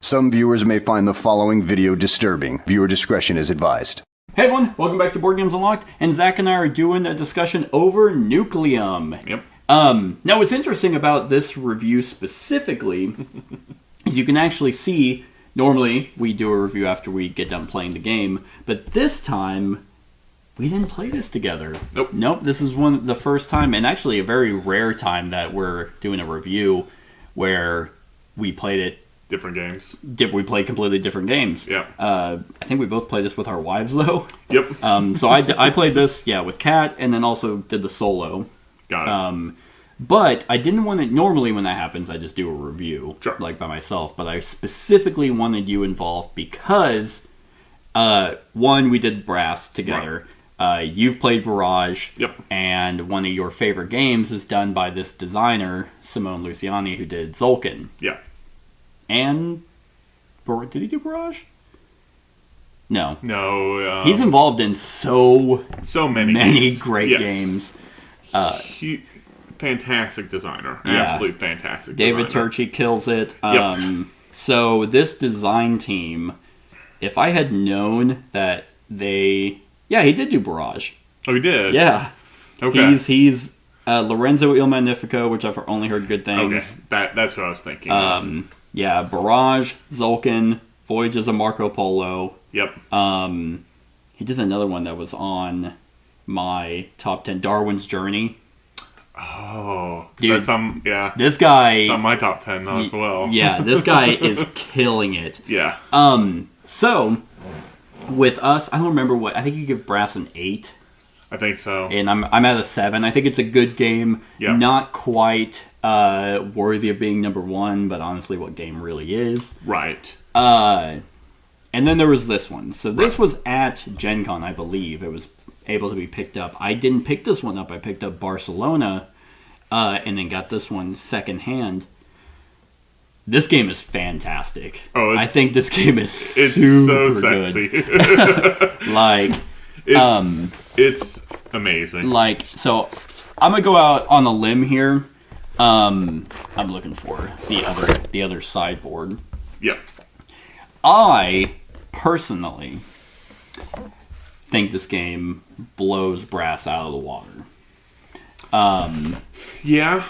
Some viewers may find the following video disturbing. Viewer discretion is advised. Hey everyone, welcome back to Board Games Unlocked, and Zach and I are doing a discussion over Nucleum. Yep. Now what's interesting about this review specifically is you can actually see, normally we do a review after we get done playing the game, but this time we didn't play this together. Nope, this is the first time, and actually a very rare time that we're doing a review where we played it different games. We played completely different games. Yeah. I think we both played this with our wives, though. Yep. So I played this, with Kat, and then also did the solo. Got it. But I didn't want to... Normally when that happens, I just do a review, by myself. But I specifically wanted you involved because, one, we did Brass together. Right. You've played Barrage. Yep. And one of your favorite games is done by this designer, Simone Luciani, who did Tzolk'in. Yeah. And did he do Barrage? No. No. He's involved in so many great games. Fantastic designer. Yeah. Absolute fantastic David designer. Turczi kills it. Yep. So this design team, if I had known that they... Yeah, he did do Barrage. Oh, he did? Yeah. Okay. He's Lorenzo Il Magnifico, which I've only heard good things. Okay. That's what I was thinking. Yeah, Barrage, Tzolk'in, Voyages of Marco Polo. Yep. He did another one that was on my top 10, Darwin's Journey. Oh, dude, yeah. This guy... It's on my top 10 now as well. Yeah, this guy is killing it. Yeah. So, with us, I don't remember what... I think you give Brass an 8. I think so. And I'm at a 7. I think it's a good game. Yeah. Not quite worthy of being number 1, but honestly what game really is. Right. And then there was this one. So this was at Gen Con, I believe. It was able to be picked up. I didn't pick this one up. I picked up Barcelona and then got this one secondhand. This game is fantastic. Oh, I think this game is super so sexy. Good. It's amazing. So I'm gonna go out on a limb here. I'm looking for the other sideboard. Yep. I personally think this game blows Brass out of the water. Yeah.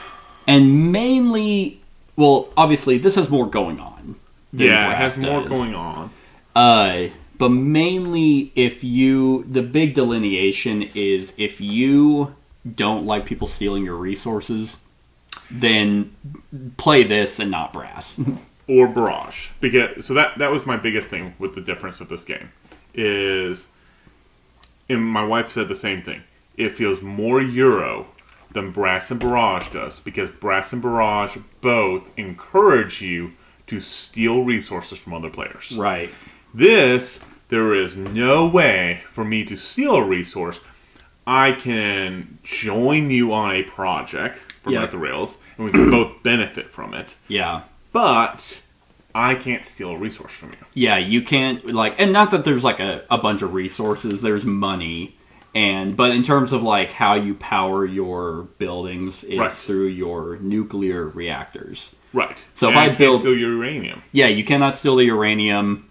And mainly, well, obviously, this has more going on. Yeah, it has more going on. But mainly, the big delineation is if you don't like people stealing your resources, then play this and not Brass. Or Barrage. So that was my biggest thing with the difference of this game. And my wife said the same thing. It feels more Euro than Brass and Barrage does, because Brass and Barrage both encourage you to steal resources from other players. Right. There is no way for me to steal a resource. I can join you on a project from At the Rails, and we can both benefit from it. Yeah. But I can't steal a resource from you. Yeah, you can't, and not that there's a bunch of resources, there's money, but in terms of how you power your buildings is through your nuclear reactors. Right. So if I can't steal your uranium. Yeah, you cannot steal the uranium.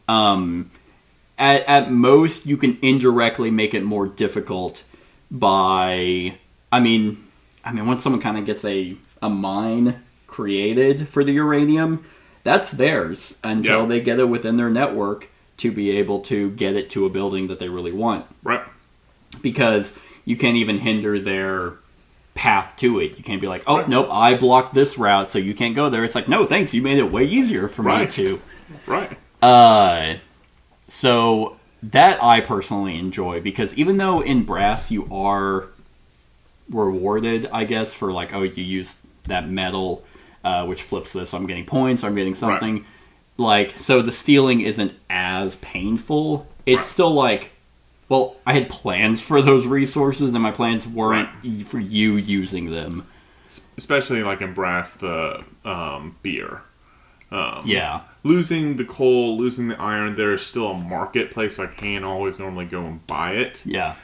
At most, you can indirectly make it more difficult by, once someone kind of gets a mine created for the uranium, that's theirs until they get it within their network to be able to get it to a building that they really want. Right. Because you can't even hinder their path to it. You can't be like, oh, nope, I blocked this route, so you can't go there. It's like, no, thanks, you made it way easier for me to. Right. So that I personally enjoy, because even though in Brass you are rewarded, I guess, for you used that metal, which flips this, so I'm getting points, or I'm getting something. So the stealing isn't as painful. It's still well, I had plans for those resources, and my plans weren't for you using them. Especially in Brass, the beer. Losing the coal, losing the iron, there is still a marketplace, so I can't always normally go and buy it. Yeah.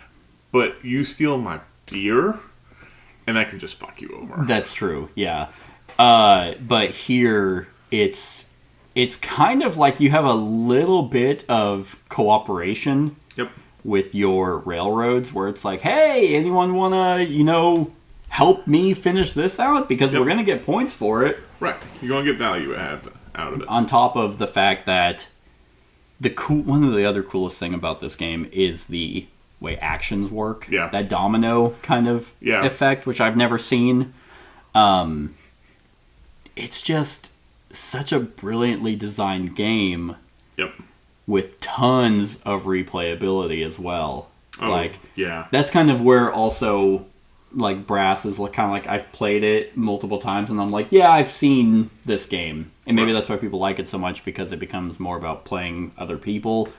But you steal my beer, and I can just fuck you over. That's true, yeah. But here, it's it's kind of like you have a little bit of cooperation Yep. with your railroads, where it's like, hey, anyone want to, help me finish this out? Because we're going to get points for it. Right. You're going to get value out of it. On top of the fact that one of the other coolest thing about this game is the way actions work. Yeah. That domino kind of effect, which I've never seen. It's just such a brilliantly designed game. Yep. With tons of replayability as well. Oh, yeah. That's kind of where also, like, Brass is kind of like, I've played it multiple times, and I'm like, yeah, I've seen this game. And maybe that's why people like it so much, because it becomes more about playing other people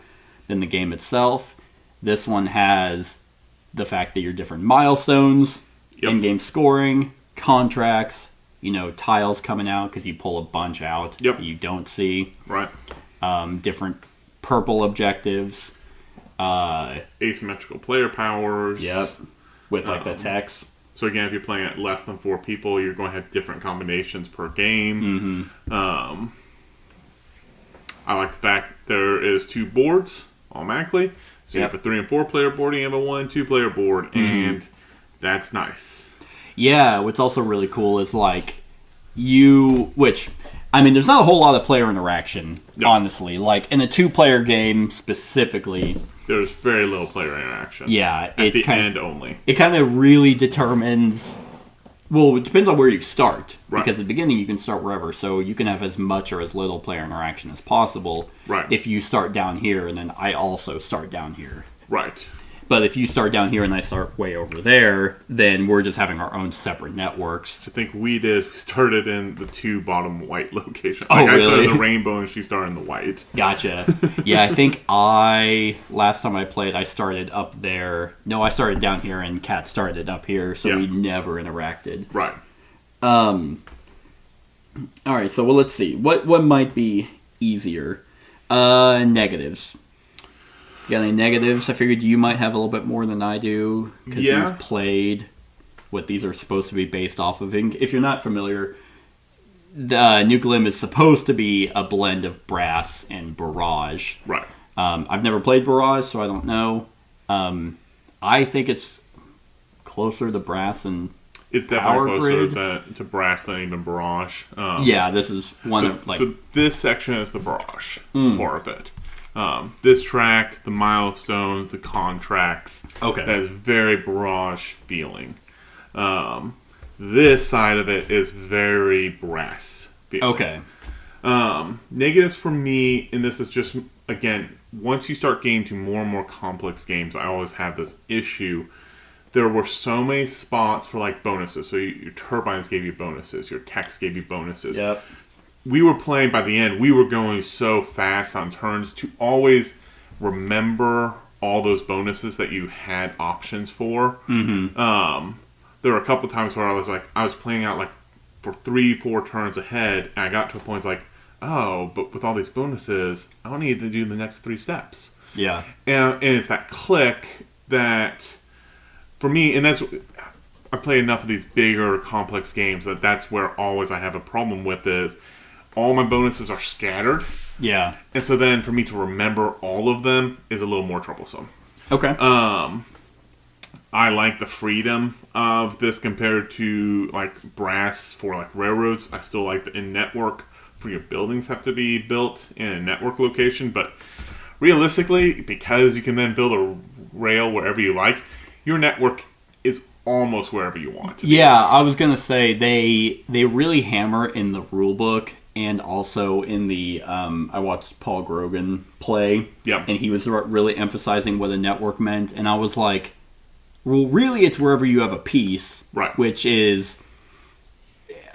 than the game itself. This one has the fact that you're different milestones, in-game scoring, contracts, tiles coming out, because you pull a bunch out that you don't see. Right. Different purple objectives, asymmetrical player powers. Yep. With like the text. So again, if you're playing at less than 4 people, you're going to have different combinations per game. I like the fact there is 2 boards automatically. So you have a 3 and 4 player board, and you have a 1 and 2 player board, and that's nice. Yeah, what's also really cool is like there's not a whole lot of player interaction, honestly. Like, in a 2-player game specifically, there's very little player interaction. Yeah. At the end only. It kind of really determines... Well, it depends on where you start. Right. Because at the beginning, you can start wherever. So you can have as much or as little player interaction as possible. Right. If you start down here, and then I also start down here. Right. But if you start down here and I start way over there, then we're just having our own separate networks. So I think we started in the 2 bottom white locations. Oh, really? I started in the rainbow and she started in the white. Gotcha. Yeah, I think last time I played, I started up there. No, I started down here and Kat started up here, so we never interacted. Right. All right, so let's see. What might be easier? Negatives. You got any negatives? I figured you might have a little bit more than I do, because you've played what these are supposed to be based off of. And if you're not familiar, the Nucleum is supposed to be a blend of Brass and Barrage. Right. I've never played Barrage, so I don't know. I think it's closer to Brass and It's definitely closer to Brass than even Barrage. This is one of, like... So this section is the Barrage part of it. This track, the milestones, the contracts. Okay. That is very Barrage feeling. This side of it is very Brass feeling. Okay. Negatives for me, and this is just, again, once you start getting to more and more complex games, I always have this issue. There were so many spots for, like, bonuses. So your turbines gave you bonuses. Your techs gave you bonuses. Yep. We were playing, by the end, we were going so fast on turns to always remember all those bonuses that you had options for. There were a couple times where I was playing out, like, for 3-4 turns ahead, and I got to a point like, oh, but with all these bonuses, I don't need to do the next 3 steps. Yeah. And it's that click that, for me, and that's... I play enough of these bigger, complex games that's where always I have a problem with is all my bonuses are scattered. Yeah. And so then for me to remember all of them is a little more troublesome. Okay. I like the freedom of this compared to, like, Brass for, like, railroads. I still like the in-network for your buildings have to be built in a network location. But realistically, because you can then build a rail wherever you like, your network is almost wherever you want it to be. Yeah, I was gonna say they really hammer in the rule book and also in the I watched Paul Grogan play. Yep. And he was really emphasizing what a network meant, and I was like, well, really, it's wherever you have a piece, right? Which is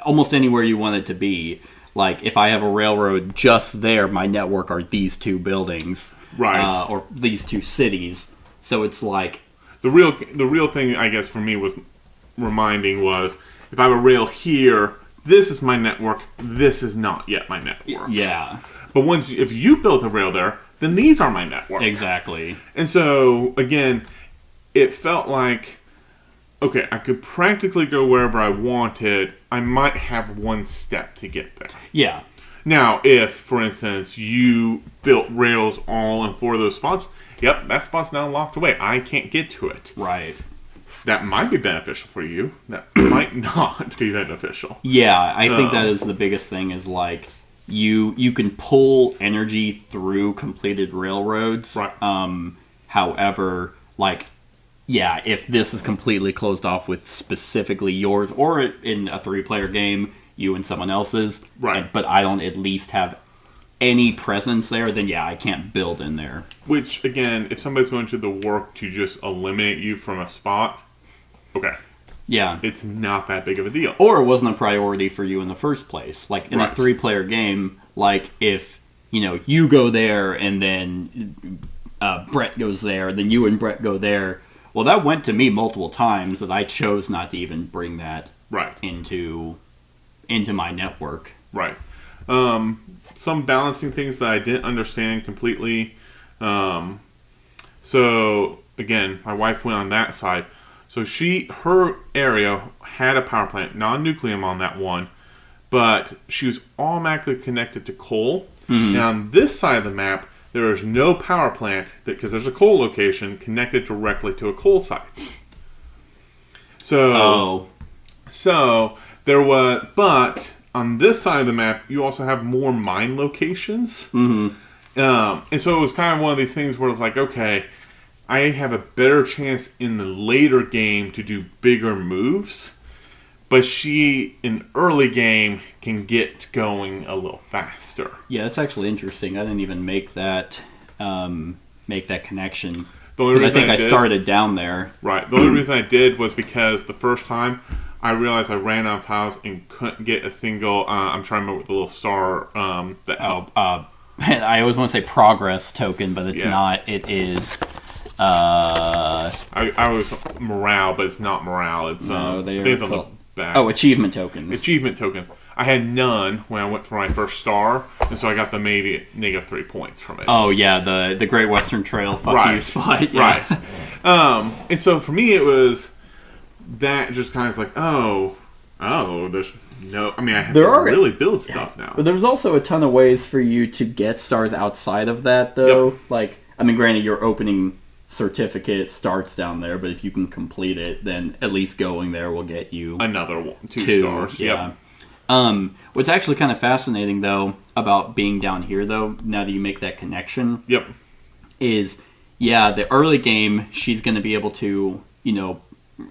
almost anywhere you want it to be. Like, if I have a railroad just there, my network are these 2 buildings, right? Or these 2 cities. So it's like. The real thing, I guess, for me was reminding was, if I have a rail here, this is my network, this is not yet my network. Yeah. But if you built a rail there, then these are my network. Exactly. And so, again, it felt like, okay, I could practically go wherever I wanted. I might have 1 step to get there. Yeah. Now, if, for instance, you built rails all in 4 of those spots, yep, that spot's now locked away. I can't get to it. Right. That might be beneficial for you. That might not be beneficial. Yeah, I think that is the biggest thing is, like, you can pull energy through completed railroads. Right. However, like, yeah, if this is completely closed off with specifically yours, or in a 3-player game, you and someone else's, right? But I don't at least have any presence there, then yeah, I can't build in there. Which, again, if somebody's going to the work to just eliminate you from a spot, okay. Yeah. It's not that big of a deal. Or it wasn't a priority for you in the first place. Like, in right. a 3-player game, like, if, you go there and then Brett goes there, then you and Brett go there, well, that went to me multiple times that I chose not to even bring that right. into my network. Right. Some balancing things that I didn't understand completely. So, again, my wife went on that side. So her area had a power plant, non-nucleum on that one, but she was automatically connected to coal. Mm-hmm. And on this side of the map, there is no power plant because there's a coal location connected directly to a coal site. So there was, but on this side of the map, you also have more mine locations. Mm-hmm. And so it was kind of one of these things where it's like, okay, I have a better chance in the later game to do bigger moves, but she, in early game, can get going a little faster. Yeah, that's actually interesting. I didn't even make that connection. The only reason I started down there. Right. The only reason I did was because the first time I realized I ran out of tiles and couldn't get a single. I'm trying to remember what the little star. I always want to say progress token, but it's not. It is. I was morale, but it's not morale. It's things on the back. Oh, achievement tokens. Achievement token. I had none when I went for my first star, and so I got the maybe -3 points from it. Oh yeah, the Great Western Trail fuck you spot. Yeah. Right. And so for me it was that just kind of like there's no. I mean, I have to really build stuff now. But there's also a ton of ways for you to get stars outside of that, though. Yep. Like, I mean, granted, your opening certificate starts down there, but if you can complete it, then at least going there will get you another 2 stars. Yeah. What's actually kind of fascinating, though, about being down here, though, now that you make that connection, is, the early game, she's going to be able to,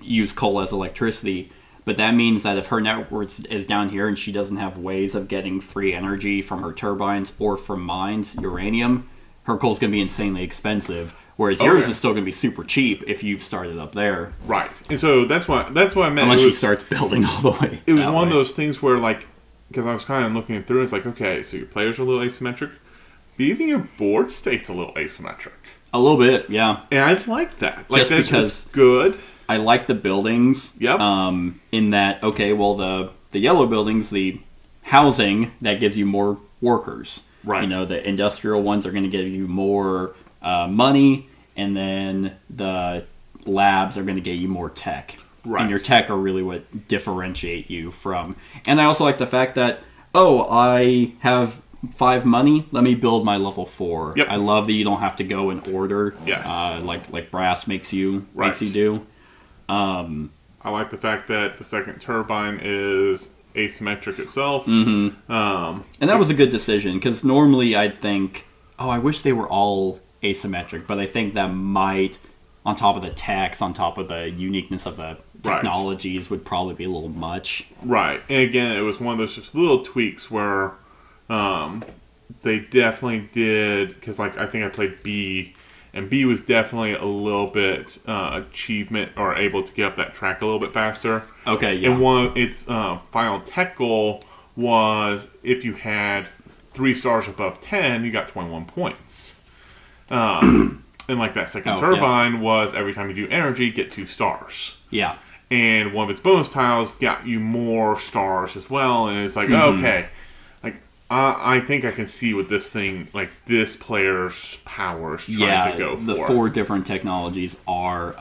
use coal as electricity, but that means that if her network is down here and she doesn't have ways of getting free energy from her turbines or from mines, uranium, her coal's going to be insanely expensive. Whereas yours is still going to be super cheap if you've started up there. Right. And so that's what I meant. Unless she starts building all the way. It was one of those things where, like, because I was kind of looking through, it's like, okay, so your players are a little asymmetric, but even your board state's a little asymmetric. A little bit, yeah. And I like that. Like, just because it's good. I like the buildings. Yep. In that, okay, well, the yellow buildings, the housing, that gives you more workers. Right. The industrial ones are going to give you more money, and then the labs are going to get you more tech. Right. And your tech are really what differentiate you from. And I also like the fact that, I have 5 money, let me build my level 4. Yep. I love that you don't have to go in order. Yes. Like brass makes you do. I like the fact that the second turbine is asymmetric itself. Mm-hmm. And that was a good decision, because normally I'd think, I wish they were all asymmetric, but I think that might, on top of the text, on top of the uniqueness of the technologies, would probably be a little much. Right. And again, it was one of those just little tweaks where they definitely did, because like I think I played B, and B was definitely a little bit achievement, or able to get up that track a little bit faster. Okay, yeah. And one of its final tech goal was if you had 3 stars above 10, you got 21 points. And like that second turbine was every time you do energy, get 2 stars. Yeah. And one of its bonus tiles got you more stars as well. And it's like, okay, like I think I can see what this thing, like this player's powers trying to go for. The 4 different technologies are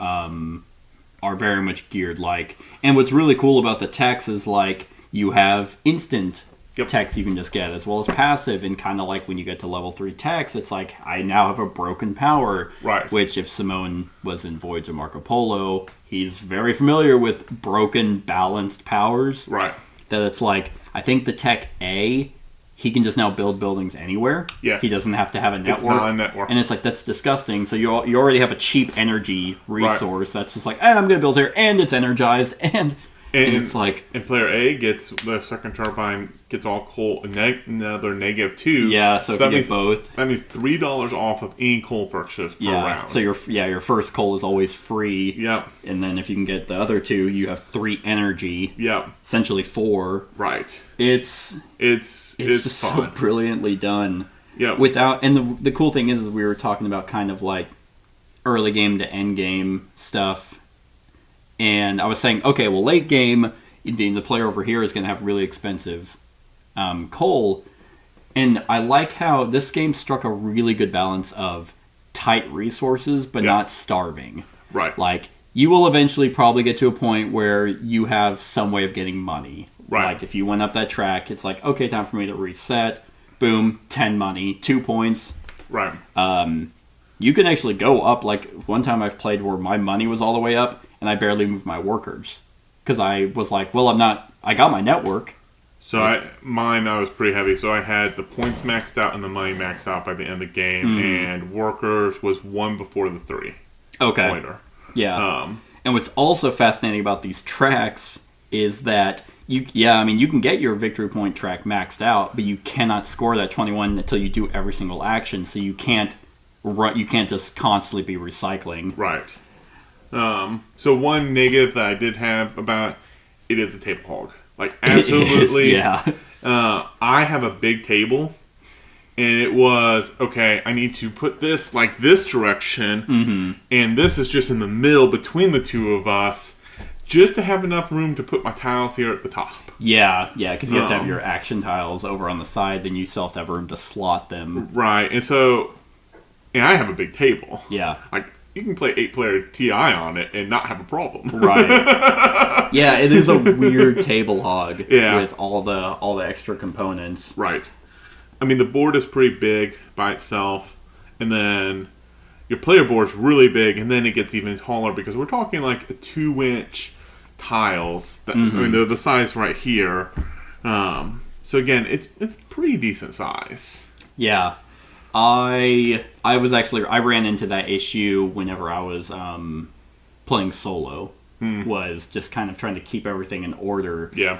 very much geared like. And what's really cool about the techs is like you have instant techs you can just get, as well as passive. And kind of like when you get to level 3 techs, it's like, I now have a broken power. Right. Which, if Simone was in Voyage of Marco Polo, he's very familiar with broken, balanced powers. Right. That it's like, I think the tech A, he can just now build buildings anywhere. Yes. He doesn't have to have a network. It's not a network. And it's like, that's disgusting. So you already have a cheap energy resource that's just like, I'm going to build here, and it's energized, and it's like... And player A gets the second turbine, gets all coal, another -2. Yeah, so if that you means get both. That means $3 off of any coal purchase per round. So your first coal is always free. Yep. And then if you can get the other 2, you have 3 energy. Yep. Essentially 4. Right. It's just fun. so brilliantly done. Yeah. And the cool thing is we were talking about kind of like early game to end game stuff. And I was saying, okay, well, late game, the player over here is going to have really expensive coal. And I like how this game struck a really good balance of tight resources, but not starving. Right. Like, you will eventually probably get to a point where you have some way of getting money. Right. Like, if you went up that track, it's like, okay, time for me to reset. Boom, 10 money, 2 points. Right. You can actually go up. Like, one time I've played where my money was all the way up, and I barely moved my workers. Because I was like, well, I got my network. So I was pretty heavy. So I had the points maxed out and the money maxed out by the end of the game, and workers was 1 before the 3. Okay. Later. Yeah. And what's also fascinating about these tracks is that you can get your victory point track maxed out, but you cannot score that 21 until you do every single action. So you can't just constantly be recycling. Right. So one negative that I did have about it is a table hog. Like, absolutely. I have a big table, and it was, okay, I need to put this like this direction, and this is just in the middle between the two of us, just to have enough room to put my tiles here at the top. Yeah, because you have to have your action tiles over on the side, then you still have to have room to slot them. Right, and I have a big table. Yeah. Like, you can play 8-player TI on it and not have a problem. Right. Yeah, it is a weird table hog with all the extra components. Right. I mean, the board is pretty big by itself, and then your player board's really big, and then it gets even taller because we're talking like a 2-inch tiles. That, I mean, they're the size right here. So again, it's pretty decent size. Yeah. I ran into that issue whenever I was playing solo. Was just kind of trying to keep everything in order. Yeah.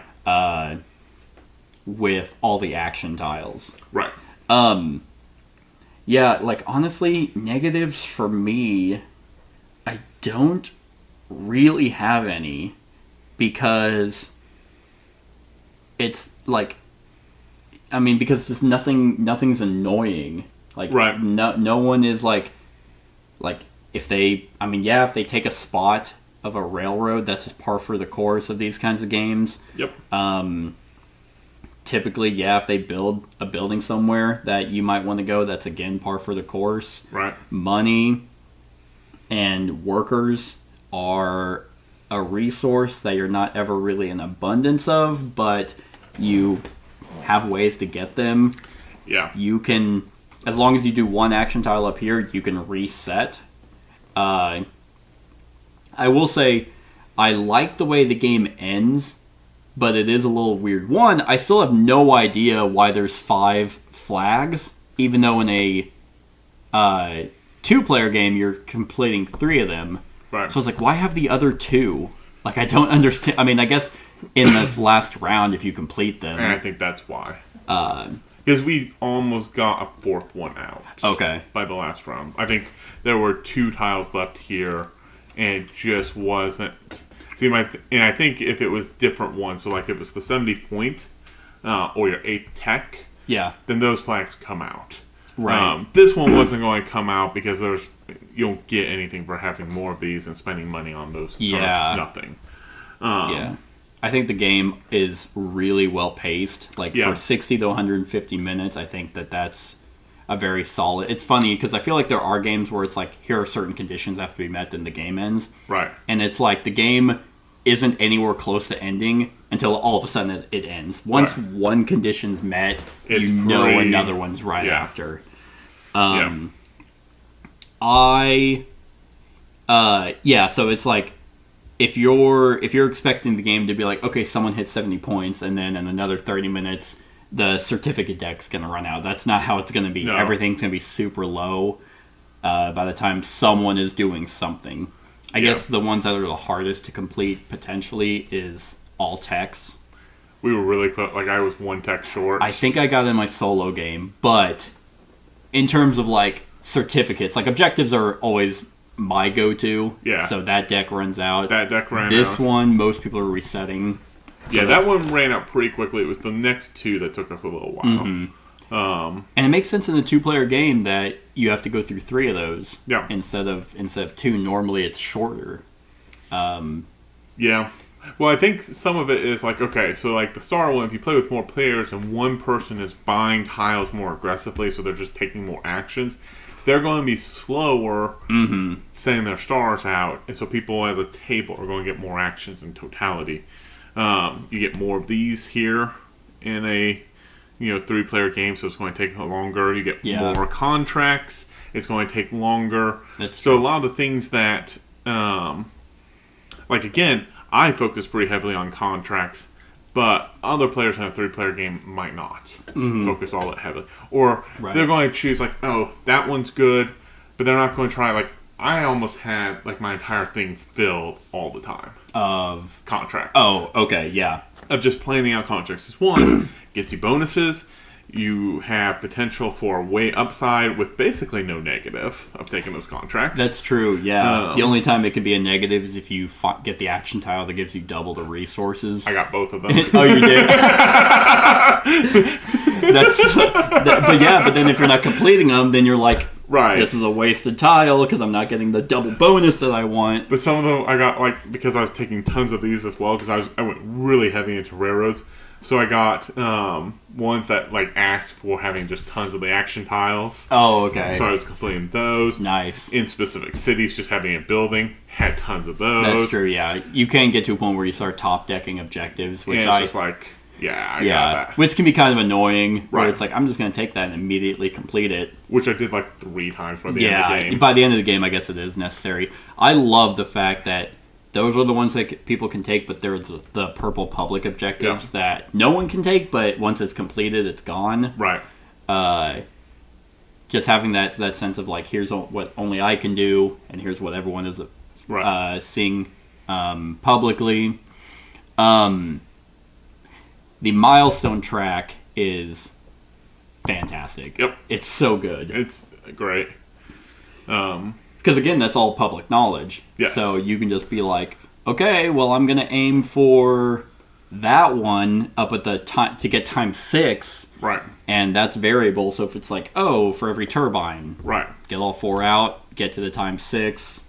With all the action tiles. Right. Yeah, like, honestly, negatives for me, I don't really have any, because it's like, I mean, because just nothing's annoying. Like, right. No one is like if they take a spot of a railroad, that's just par for the course of these kinds of games. Yep. Typically, if they build a building somewhere that you might want to go, that's again par for the course. Right. Money and workers are a resource that you're not ever really in abundance of, but you have ways to get them. Yeah. You can, as long as you do one action tile up here, you can reset. I will say, I like the way the game ends, but it is a little weird. One, I still have no idea why there's 5 flags, even though in a 2-player game you're completing 3 of them. Right. So I was like, why have the other 2? Like, I don't understand. I mean, I guess in the last round, if you complete them. And I think that's why. Because we almost got a 4th one out. Okay. By the last round. I think there were 2 tiles left here, and it just wasn't. See, and I think if it was different ones, so like if it was the 70 point or your 8th tech, then those flags come out. Right. This one wasn't going to come out because you don't get anything for having more of these and spending money on those. Yeah. It's nothing. I think the game is really well paced. Like, for 60 to 150 minutes, I think that's a very solid. It's funny because I feel like there are games where it's like, here are certain conditions that have to be met, then the game ends. Right. And it's like the game isn't anywhere close to ending, until all of a sudden it ends. Once one condition's met, It's another one's right after. So it's like if you're expecting the game to be like, okay, someone hit 70 points, and then in another 30 minutes the certificate deck's gonna run out. That's not how it's gonna be. No. Everything's gonna be super low by the time someone is doing something. I guess the ones that are the hardest to complete potentially is all techs. We were really close. Like, I was one tech short. I think I got in my solo game, but in terms of like certificates, like objectives are always my go-to. Yeah. So that deck runs out. That deck ran out. This one, most people are resetting. So that one ran out pretty quickly. It was the next two that took us a little while. And it makes sense in a 2-player game that you have to go through 3 of those. Yeah. Instead of 2. Normally it's shorter. Yeah. Well, I think some of it is like, okay, so like the star one, if you play with more players and one person is buying tiles more aggressively, so they're just taking more actions, they're going to be slower sending their stars out, and so people as a table are going to get more actions in totality. You get more of these here in a 3-player game, so it's going to take longer. You get more contracts. It's going to take longer. That's so true. a lot of the things that, like again, I focus pretty heavily on contracts, but other players in a 3-player game might not focus all that heavily. Or they're going to choose like, oh, that one's good, but they're not going to try like, I almost had like my entire thing filled all the time. Of Contracts. Oh, okay, yeah. Of just planning out contracts. Is one, gets you bonuses. You have potential for way upside with basically no negative of taking those contracts. That's true, yeah. The only time it could be a negative is if you get the action tile that gives you double the resources. I got both of them. Oh, you did? But then if you're not completing them, then you're like, Right. this is a wasted tile because I'm not getting the double bonus that I want. But some of them I got like because I was taking tons of these as well because I went really heavy into railroads. So I got ones that like asked for having just tons of the action tiles. Oh, okay. So I was completing those. Nice. In specific cities, just having a building, had tons of those. That's true, yeah. You can get to a point where you start top decking objectives, which And it's just like, I got that. which can be kind of annoying. Where Right. it's like, I'm just going to take that and immediately complete it. Which I did like 3 times by the end of the game. By the end of the game, I guess it is necessary. I love the fact that those are the ones that people can take, but there's the purple public objectives that no one can take, but once it's completed, it's gone. Right. Just having that sense of like, here's what only I can do, and here's what everyone is seeing publicly. The milestone track is fantastic. Yep. It's so good. It's great. Because again, that's all public knowledge. Yes. So you can just be like, okay, well, I'm going to aim for that one up at the time to get times 6. Right. And that's variable. So if it's like, oh, for every turbine, Right. get all 4 out, get to the times 6.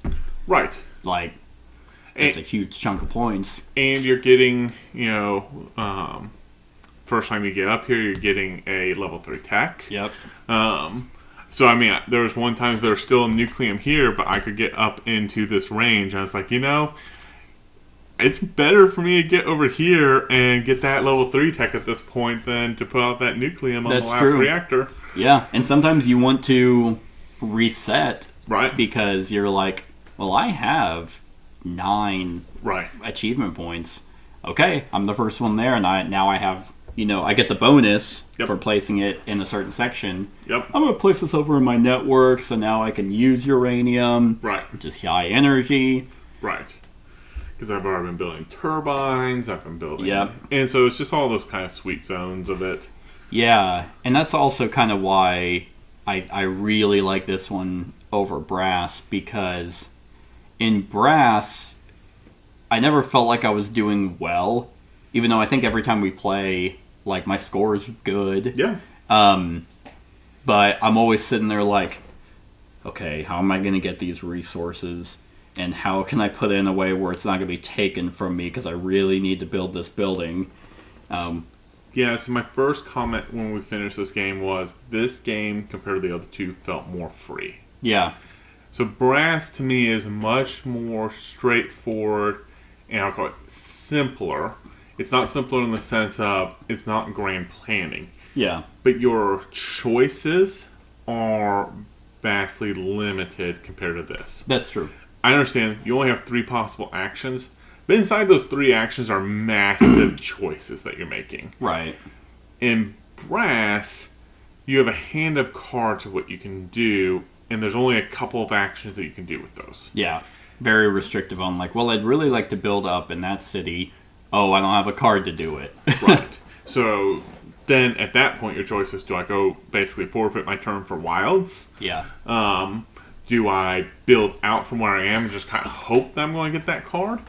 Right. Like, it's a huge chunk of points. And you're getting, first time you get up here, you're getting a level 3 tech. Yep. So, I mean, there was one time there was still a Nucleum here, but I could get up into this range. I was like, it's better for me to get over here and get that level 3 tech at this point than to put out that Nucleum on That's the last true. reactor. Yeah, and sometimes you want to reset. Right. Because you're like, well, I have 9 Right. achievement points. Okay, I'm the first one there, and I have, I get the bonus for placing it in a certain section. Yep. I'm going to place this over in my network, so now I can use uranium. Right. Which is high energy. Right. Because I've already been building turbines, I've been building... Yep. And so it's just all those kind of sweet zones of it. Yeah, and that's also kind of why I really like this one over Brass, because in Brass, I never felt like I was doing well, even though I think every time we play, like, my score is good. Yeah. But I'm always sitting there like, okay, how am I going to get these resources? And how can I put it in a way where it's not going to be taken from me because I really need to build this building? Yeah, so my first comment when we finished this game was, this game, compared to the other two, felt more free. Yeah. So Brass, to me, is much more straightforward, and I'll call it simpler, It's not simpler in the sense of it's not grand planning. Yeah. But your choices are vastly limited compared to this. That's true. I understand you only have 3 possible actions, but inside those 3 actions are massive choices that you're making. Right. In Brass, you have a hand of cards of what you can do, and there's only a couple of actions that you can do with those. Yeah. Very restrictive on like, well, I'd really like to build up in that city. Oh, I don't have a card to do it. Right. So then at that point, your choice is, do I go basically forfeit my turn for wilds? Yeah. Do I build out from where I am and just kind of hope that I'm going to get that card?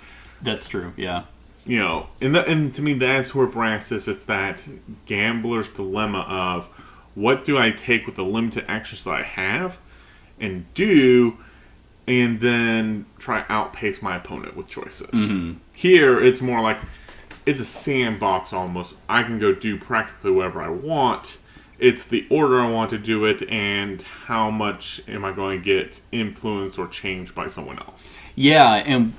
That's true. Yeah. You know, and to me, that's where Brass is. It's that gambler's dilemma of what do I take with the limited actions that I have and do, and then try outpace my opponent with choices. Here, it's more like it's a sandbox almost. I can go do practically whatever I want. It's the order I want to do it, and how much am I going to get influenced or changed by someone else. Yeah, and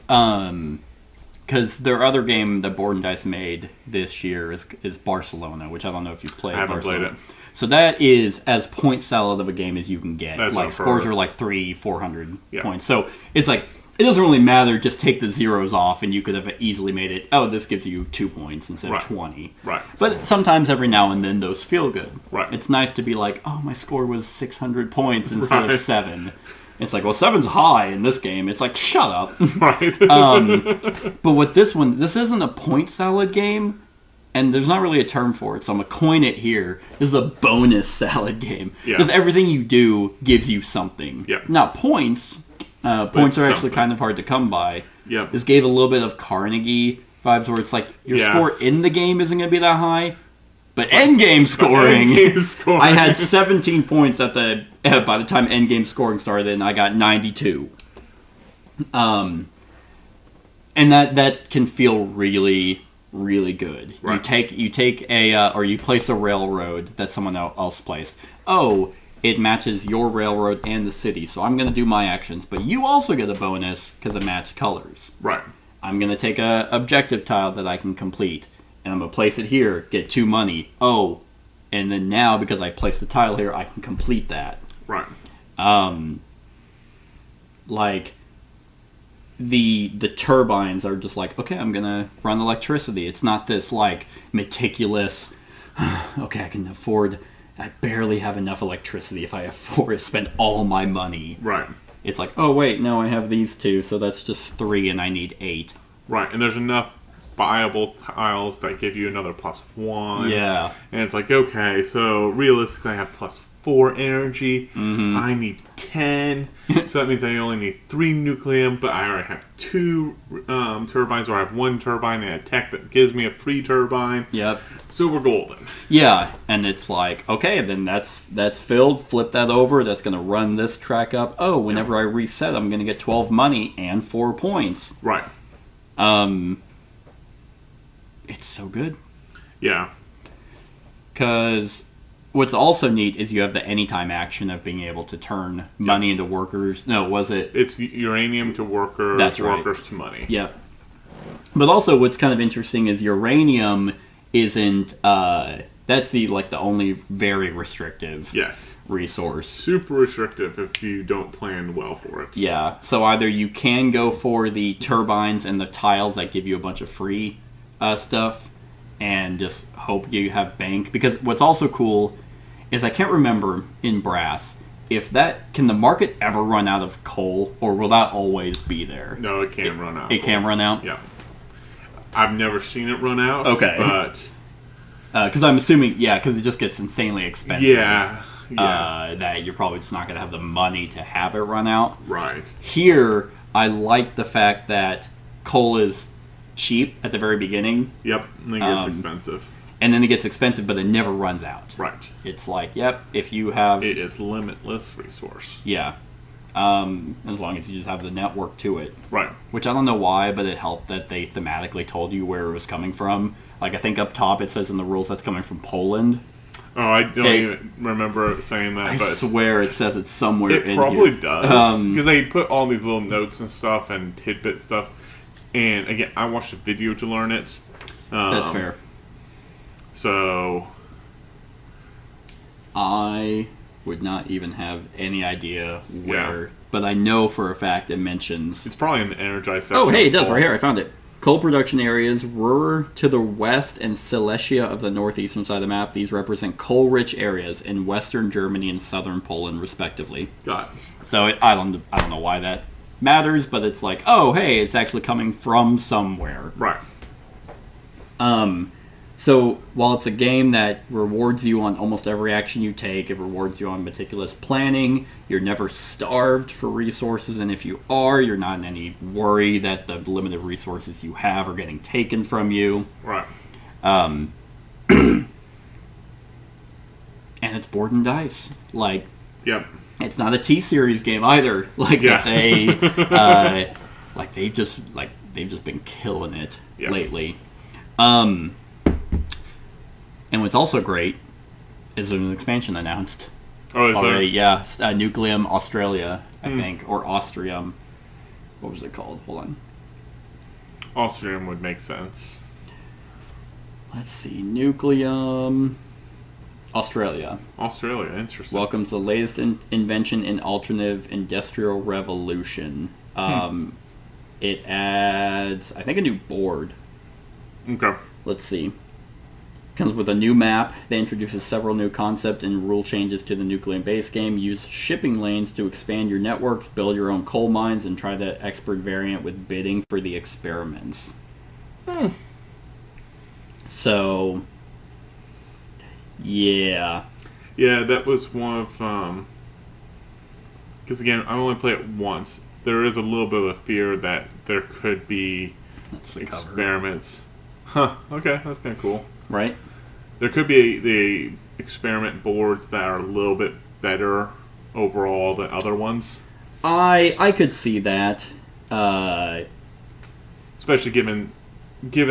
because their other game that Board and Dice made this year is Barcelona, which I don't know if you've played. I haven't Barcelona. played it. So that is as point salad of a game as you can get. That's like scores unheard. are like 300-400 Yeah. points. So it's like it doesn't really matter. Just take the zeros off, and you could have easily made it. Oh, this gives you 2 points instead Right. of 20. Right. But sometimes, every now and then, those feel good. Right. It's nice to be like, oh, my score was 600 points instead Right. of 7. It's like, well, 7's high in this game. It's like, shut up. Right. But with this one, this isn't a point salad game, and there's not really a term for it, so I'm going to coin it here. This is a bonus salad game. Yeah. Because everything you do gives you something. Yeah. Not points. Points are actually something. kind of hard to come by. Yeah. This gave a little bit of Carnegie vibes, where it's like, your Yeah. score in the game isn't going to be that high, but endgame scoring... Endgame scoring. I had 17 points by the time endgame scoring started, and I got 92. And that can feel really, really good. Right. You take a or you place a railroad that someone else placed. Oh, it matches your railroad and the city, so I'm going to do my actions, but you also get a bonus because it matched colors. Right. I'm going to take a objective tile that I can complete, and I'm going to place it here, get 2 money. Oh, and then now, because I placed the tile here, I can complete that. Right. Like, the turbines are just like, okay, I'm going to run electricity. It's not this, like, meticulous, okay, I barely have enough electricity if I afford to spend all my money. Right. It's like, oh, wait, no, I have these 2, so that's just 3, and I need 8. Right. And there's enough viable tiles that give you another +1. Yeah. And it's like, okay, so realistically I have +4 energy. I need 10. So that means I only need 3 Nucleum, but I already have 2 turbines, or I have 1 turbine and a tech that gives me a free turbine. Yep. So we're golden. Yeah, and it's like, okay, then that's filled. Flip that over. That's going to run this track up. Oh, whenever I reset, I'm going to get 12 money and 4 points. Right. It's so good. Yeah. Because what's also neat is you have the anytime action of being able to turn money into workers. No, was it? It's uranium to workers, That's right. workers to money. Yep. But also, what's kind of interesting is uranium isn't. That's the only very restrictive Yes. resource. Super restrictive if you don't plan well for it. Yeah. So either you can go for the turbines and the tiles that give you a bunch of free stuff, and just hope you have bank. Because what's also cool is I can't remember in Brass if can the market ever run out of coal, or will that always be there? No, it can run out. It can run out? Yeah. I've never seen it run out. Okay. But Because I'm assuming, because it just gets insanely expensive. yeah. That you're probably just not going to have the money to have it run out. Right. Here, I like the fact that coal is cheap at the very beginning, Yep. And it gets expensive. and then it gets expensive, but it never runs out. Right. It's like, yep, if you have... It is limitless resource. Yeah. As long as you just have the network to it. Right. Which I don't know why, but it helped that they thematically told you where it was coming from. Like, I think up top it says in the rules that's coming from Poland. Oh, I don't even remember saying that. I but swear it says it's somewhere it in probably here. does. Because they put all these little notes and stuff and tidbit stuff. And again, I watched a video to learn it. That's fair. So I would not even have any idea where, Yeah. but I know for a fact it mentions. it's probably in the energized section. Oh, hey, it of does coal. right here. I found it. Coal production areas, Ruhr to the west and Silesia of the northeastern side of the map. These represent coal-rich areas in western Germany and southern Poland, respectively. Got it. So I don't know why that matters, but it's like, oh, hey, it's actually coming from somewhere. Right. So while it's a game that rewards you on almost every action you take, it rewards you on meticulous planning. You're never starved for resources, and if you are, you're not in any worry that the limited resources you have are getting taken from you. Right. And it's board and dice. Like, Yep. it's not a T-series game either. Like Yeah. they've just been killing it Yeah. lately. And what's also great is there's an expansion announced Oh, is already. there? Yeah, Nucleum Australia, I think, or Austrium. What was it called? Hold on. Austrian would make sense. Let's see. Nucleum Australia Australia, interesting. welcomes the latest invention in alternative industrial revolution. It adds, I think, a new board. Okay. Let's see. Comes with a new map. They introduces several new concept and rule changes to the Nucleum base game. Use shipping lanes to expand your networks, build your own coal mines, and try the expert variant with bidding for the experiments. So, yeah. Yeah, that was one of because again, I only played it once. There is a little bit of a fear that there could be That's the cover. experiments. Huh. Okay, that's kind of cool. Right? There could be the experiment boards that are a little bit better overall than other ones, I could see that. especially given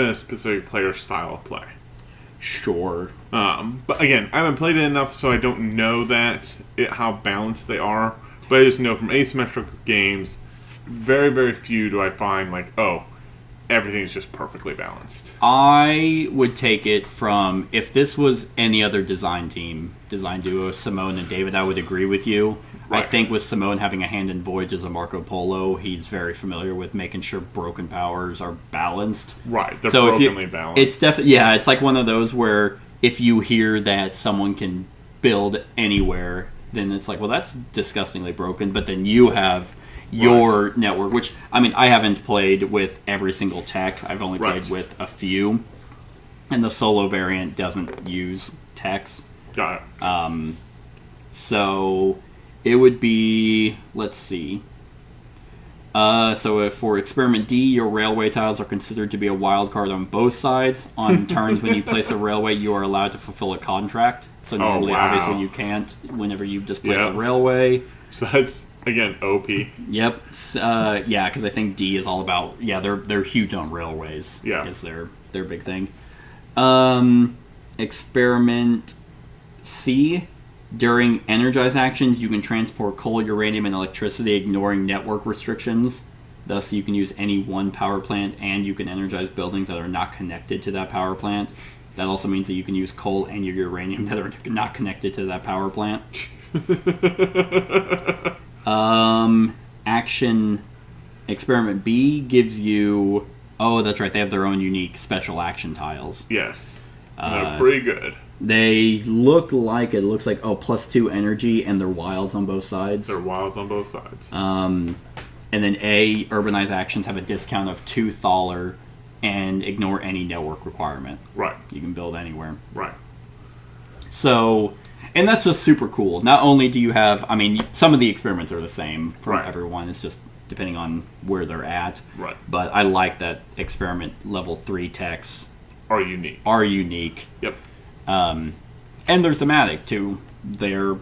a specific player style of play. Sure. But again, I haven't played it enough, so I don't know how balanced they are. But I just know from asymmetrical games, very, very few do I find like, oh, everything's just perfectly balanced. I would take it from, if this was any other design duo, Simone and David, I would agree with you. Right. I think with Simone having a hand in Voyage as a Marco Polo, he's very familiar with making sure broken powers are balanced. Right, they're So brokenly balanced. It's definitely, yeah, it's like one of those where if you hear that someone can build anywhere, then it's like, well, that's disgustingly broken, but then you have your network, which, I mean, I haven't played with every single tech. I've only played Right. with a few. And the solo variant doesn't use techs. Got it. So it would be, let's see. So if for Experiment D, your railway tiles are considered to be a wild card on both sides. On turns when you place a railway, you are allowed to fulfill a contract. So normally, wow. obviously, you can't whenever you just place Yep. a railway. So that's again OP. Yep. Yeah, because I think D is all about, they're huge on railways. Yeah. Is their big thing. Experiment C. During energize actions, you can transport coal, uranium, and electricity, ignoring network restrictions. Thus, you can use any one power plant, and you can energize buildings that are not connected to that power plant. That also means that you can use coal and your uranium that are not connected to that power plant. Action Experiment B gives you... Oh, that's right. They have their own unique special action tiles. Yes, they're pretty good. They looks like +2 energy, and they're wilds on both sides. They're wilds on both sides. And then A, urbanized actions have a discount of 2 Thaler and ignore any network requirement. Right. You can build anywhere. Right. So, and that's just super cool. Not only do you have, I mean, some of the experiments are the same for Right. everyone. It's just depending on where they're at. Right. But I like that experiment level 3 techs Are unique. are unique. Yep. And they're thematic too. They're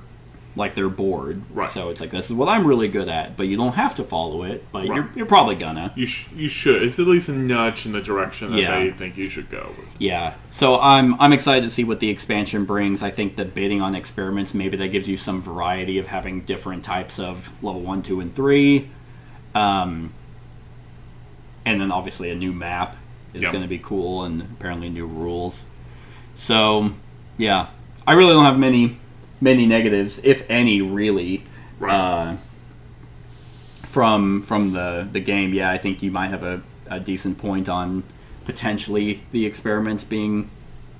bored. Right. So it's like, this is what I'm really good at, but you don't have to follow it, but Right. you're probably gonna. You should. It's at least a nudge in the direction that Yeah. they think you should go with. Yeah. So I'm excited to see what the expansion brings. I think the bidding on experiments, maybe that gives you some variety of having different types of level 1, 2, and 3. And then obviously a new map. is Yep. going to be cool, and apparently new rules. So, yeah, I really don't have many negatives, if any, really. Right. From the game. Yeah, I think you might have a decent point on potentially the experiments being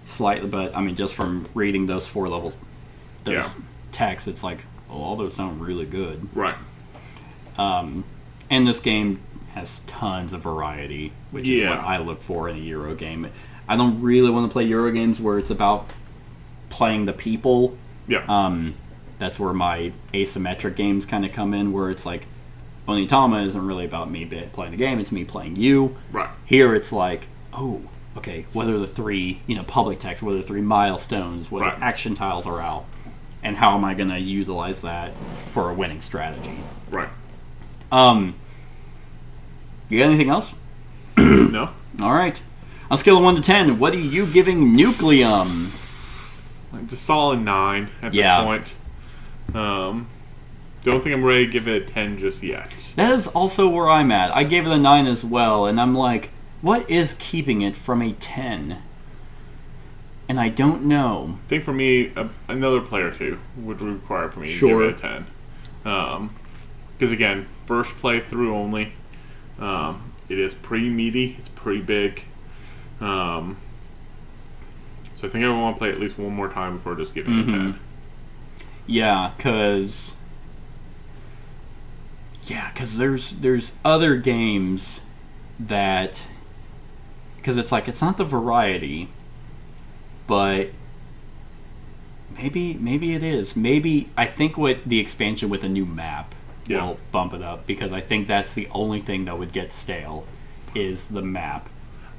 slightly, but I mean, just from reading those 4 levels, those texts, it's like, oh, all those sound really good. Right. And this game has tons of variety, which is what I look for in a Euro game. I don't really want to play Euro games where it's about playing the people. Yeah. That's where my asymmetric games kind of come in, where it's like, Onitama isn't really about me playing the game, it's me playing you. Right. Here it's like, oh, okay, what are the 3, public text, what are the 3 milestones, what action tiles are out, and how am I going to utilize that for a winning strategy? Right. You got anything else? No. All right. On a scale of 1 to 10, what are you giving Nucleum? It's a solid 9 at this point. Don't think I'm ready to give it a 10 just yet. That is also where I'm at. I gave it a 9 as well, and I'm like, what is keeping it from a 10? And I don't know. I think for me, another player or 2 would require for me to give it a 10. Because again, first playthrough only. It is pretty meaty. It's pretty big. So I think I want to play it at least one more time before just giving it a 10. Yeah, because there's other games that, because it's like, it's not the variety, but maybe it is. Maybe I think what the expansion with a new map will bump it up, because I think that's the only thing that would get stale is the map.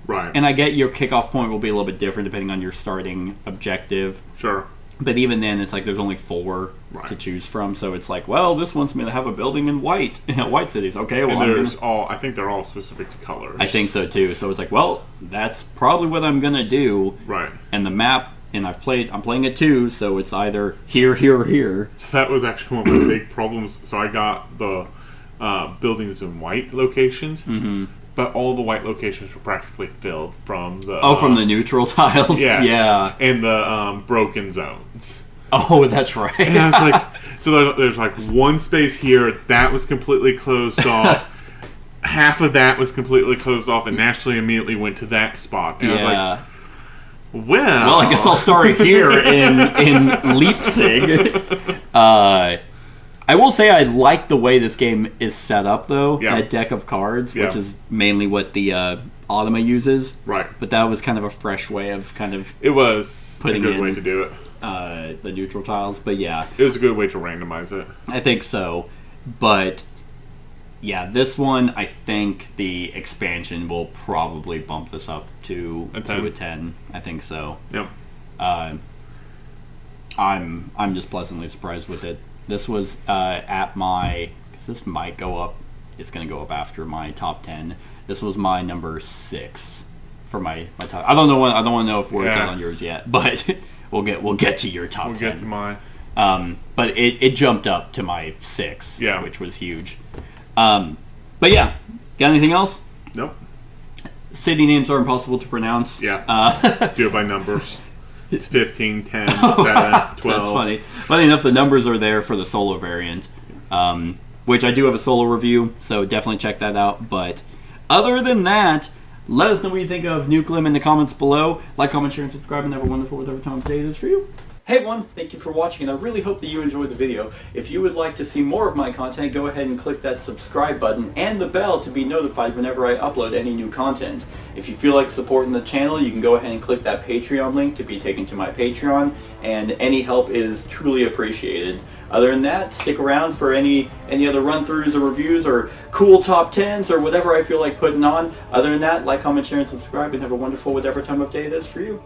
Right. And I get your kickoff point will be a little bit different depending on your starting objective. Sure. But even then, it's like there's only 4 to choose from, so it's like, well, this wants me to have a building in white cities. Okay, well, and I think they're all specific to colors. I think so too. So it's like, well, that's probably what I'm gonna do. Right. And the map, and I'm playing it too, so it's either here, here, or here. So that was actually one of the big problems. So I got the buildings in white locations. Mm-hmm. But all the white locations were practically filled from the... from the neutral tiles? Yes. Yeah. And the broken zones. Oh, that's right. And I was like... So there's like one space here, that was completely closed off. Half of that was completely closed off, and naturally immediately went to that spot. And I was like, well, I guess I'll start here in Leipzig. I will say I like the way this game is set up, though. Yeah. That deck of cards, which is mainly what the Automa uses. Right. But that was kind of a fresh way of kind of... It was putting a good in, way to do it. The neutral tiles, but yeah. It was a good way to randomize it. I think so. But, yeah, this one, I think the expansion will probably bump this up to a 10. I think so. Yep. I'm just pleasantly surprised with it. This was at my, because this might go up, it's going to go up after my top 10. This was my number 6 for my top. I don't want to know if we're at on yours yet, but we'll get to your top 10. We'll get to mine. But it jumped up to my 6, which was huge. But yeah, got anything else? Nope. City names are impossible to pronounce. Yeah. Do it by numbers. It's 15, 10, 7, 12. That's funny. Funny enough, the numbers are there for the solo variant, which I do have a solo review, so definitely check that out. But other than that, let us know what you think of Nucleum in the comments below. Like, comment, share, and subscribe, and have a wonderful whatever time of day it is for you. Hey everyone, thank you for watching, and I really hope that you enjoyed the video. If you would like to see more of my content, go ahead and click that subscribe button and the bell to be notified whenever I upload any new content. If you feel like supporting the channel, you can go ahead and click that Patreon link to be taken to my Patreon, and any help is truly appreciated. Other than that, stick around for any other run-throughs or reviews or cool top 10s or whatever I feel like putting on. Other than that, like, comment, share, and subscribe, and have a wonderful whatever time of day it is for you.